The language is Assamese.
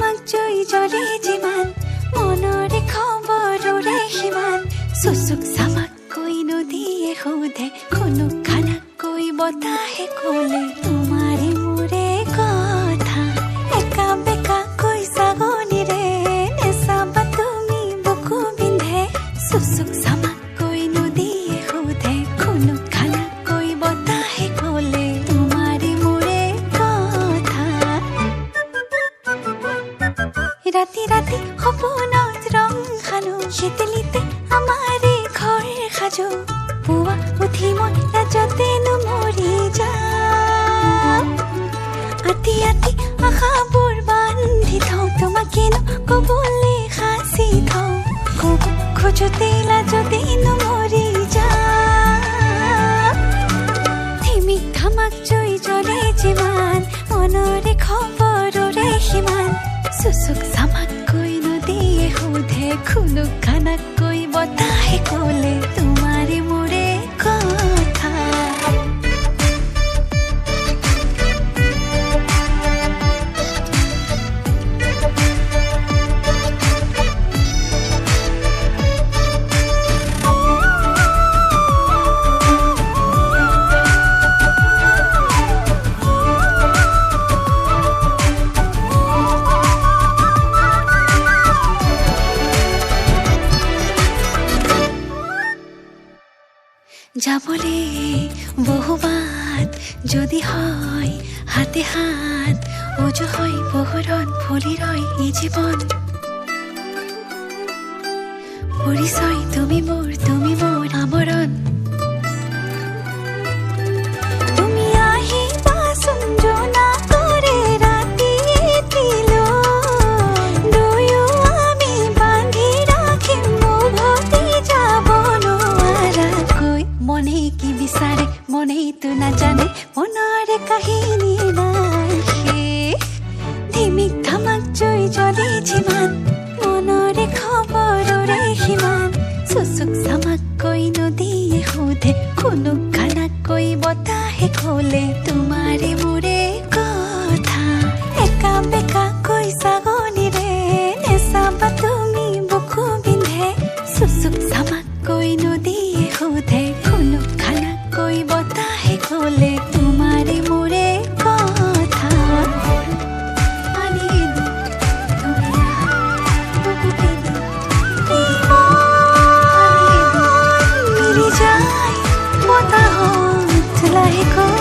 থামাক জয় জ্বলে যিমান মনৰে খবৰৰে সিমান চুচুক চামাককৈ নদীয়ে সোধে খুনুক খানাকৈ বতাহে ক'লে তোমাৰে মোৰে কথা একা বেকাকৈ ছাগলীৰে নেচাবা তুমি বুকু বিন্ধে চুচুক চামাককৈ নদীয়ে সোধে খুনুক খানাকৈ বতাহে ক'লে তোমাৰে মোৰে কথা ৰাতি ৰাতি সপোনত ৰং সানো শীতলিতে আমাৰে ঘৰ সাজো পুৱা উঠি মই লাজতেনো মৰি যাম আতি আতি আশাবোৰ বান্ধি থওঁ তোমাকেনো ক'বলৈ সাঁচি থওঁ ক'ব খোজোতে লাজতেনো মৰি যাম থিমিক থামাক জয় জ্বলে যিমান মনৰে খবৰৰে সিমান চুচুক চামাককৈ নদীয়ে সোধে খুনুক খানাকৈ বতাহে ক'লে তোমাৰে মোৰে কথা যাবলে বহুবাত যদি হয় হাতে হাত উজু হয় বহুরণ ফলি রয় এই জীবন পরিচয় তুমি মোর আমরণ তুমি আহিবাচোন জনা করে রাতি দিলো দুয়ো আমি বান্ধি রাখিম উভতি যাব নোৱাৰাকৈ মনে কি বিচাৰে মনেইতো নাজানে মনৰে কাহিনী নাই শেষ ধিমিক ধামাক জয় জ্বলে যিমান মনৰে খবৰৰে সিমান চুচুক চামাককৈ নদীয়ে সোধে খুনুক খানাকৈ বতাহে ক'লে তোমাৰে মোৰে কথা একা বেকাকৈ ছাগলীৰে নেচাবা তুমি বুকু বিন্ধে চুচুক চামাককৈ নদীয়ে সোধে খুনুক খানাকৈ বতাহে ক'লে তোমাৰে মোৰে কথা মিলি যায় বতাহত লাহেকৈ